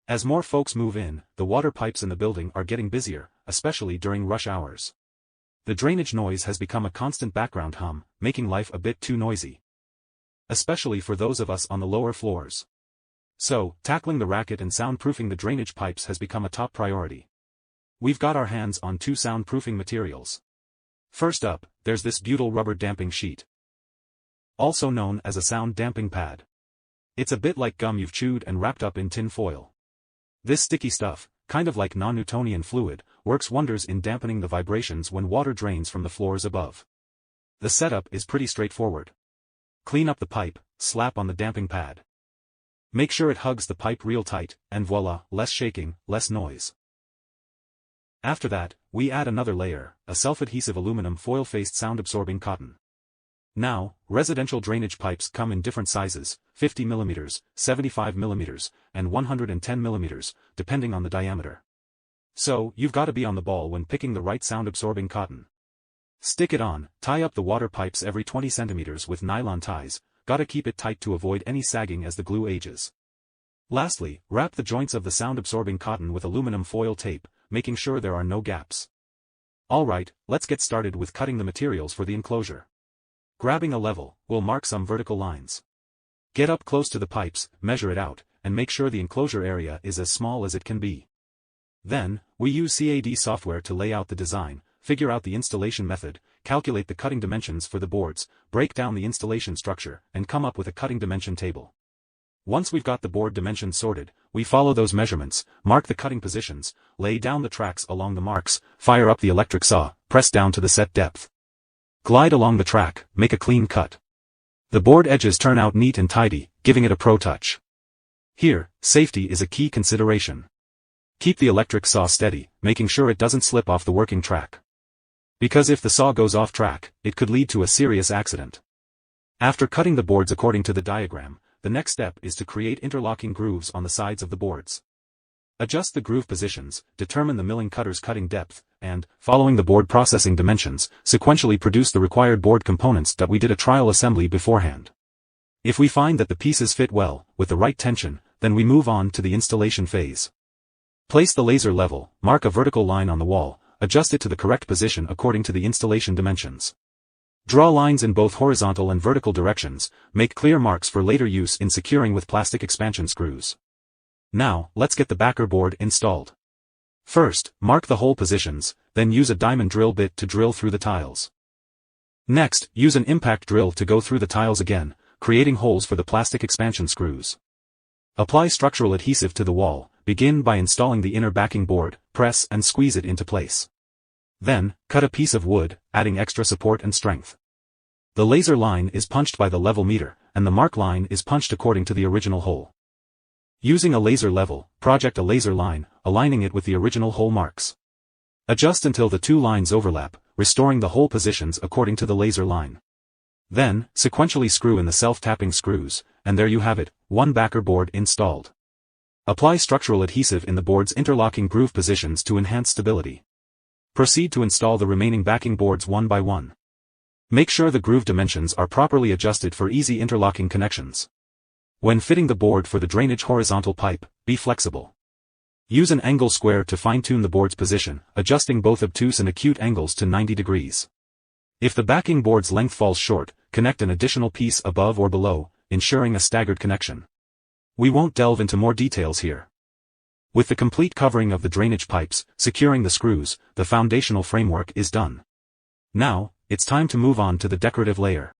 As more folks move in, the water pipes in the building are getting busier, especially during rush hours. The drainage noise has become a constant background hum, making life a bit too noisy. Especially for those of us on the lower floors. So, tackling the racket and soundproofing the drainage pipes has become a top priority. We've got our hands on two soundproofing materials. First up, there's this butyl rubber damping sheet, also known as a sound damping pad. It's a bit like gum you've chewed and wrapped up in tin foil. This sticky stuff, kind of like non-Newtonian fluid, works wonders in dampening the vibrations when water drains from the floors above. The setup is pretty straightforward. Clean up the pipe, slap on the damping pad. Make sure it hugs the pipe real tight, and voila, less shaking, less noise. After that, we add another layer, a self-adhesive aluminum foil-faced sound-absorbing cotton. Now, residential drainage pipes come in different sizes, 50 mm, 75 mm, and 110 mm, depending on the diameter. So, you've got to be on the ball when picking the right sound-absorbing cotton. Stick it on, tie up the water pipes every 20 cm with nylon ties, gotta keep it tight to avoid any sagging as the glue ages. Lastly, wrap the joints of the sound-absorbing cotton with aluminum foil tape, making sure there are no gaps. Alright, let's get started with cutting the materials for the enclosure. Grabbing a level, we'll mark some vertical lines. Get up close to the pipes, measure it out, and make sure the enclosure area is as small as it can be. Then, we use CAD software to lay out the design, figure out the installation method, calculate the cutting dimensions for the boards, break down the installation structure, and come up with a cutting dimension table. Once we've got the board dimensions sorted, we follow those measurements, mark the cutting positions, lay down the tracks along the marks, fire up the electric saw, press down to the set depth. Glide along the track, make a clean cut. The board edges turn out neat and tidy, giving it a pro touch. Here, safety is a key consideration. Keep the electric saw steady, making sure it doesn't slip off the working track. Because if the saw goes off track, it could lead to a serious accident. After cutting the boards according to the diagram, the next step is to create interlocking grooves on the sides of the boards. Adjust the groove positions, determine the milling cutter's cutting depth, and, following the board processing dimensions, sequentially produce the required board components that we did a trial assembly beforehand. If we find that the pieces fit well, with the right tension, then we move on to the installation phase. Place the laser level, mark a vertical line on the wall, adjust it to the correct position according to the installation dimensions. Draw lines in both horizontal and vertical directions, make clear marks for later use in securing with plastic expansion screws. Now, let's get the backer board installed. First, mark the hole positions, then use a diamond drill bit to drill through the tiles. Next, use an impact drill to go through the tiles again, creating holes for the plastic expansion screws. Apply structural adhesive to the wall, begin by installing the inner backing board, press and squeeze it into place. Then, cut a piece of wood, adding extra support and strength. The laser line is punched by the level meter, and the mark line is punched according to the original hole. Using a laser level, project a laser line, aligning it with the original hole marks. Adjust until the two lines overlap, restoring the hole positions according to the laser line. Then, sequentially screw in the self-tapping screws, and there you have it, one backer board installed. Apply structural adhesive in the board's interlocking groove positions to enhance stability. Proceed to install the remaining backing boards one by one. Make sure the groove dimensions are properly adjusted for easy interlocking connections. When fitting the board for the drainage horizontal pipe, be flexible. Use an angle square to fine-tune the board's position, adjusting both obtuse and acute angles to 90 degrees. If the backing board's length falls short, connect an additional piece above or below, ensuring a staggered connection. We won't delve into more details here. With the complete covering of the drainage pipes, securing the screws, the foundational framework is done. Now, it's time to move on to the decorative layer.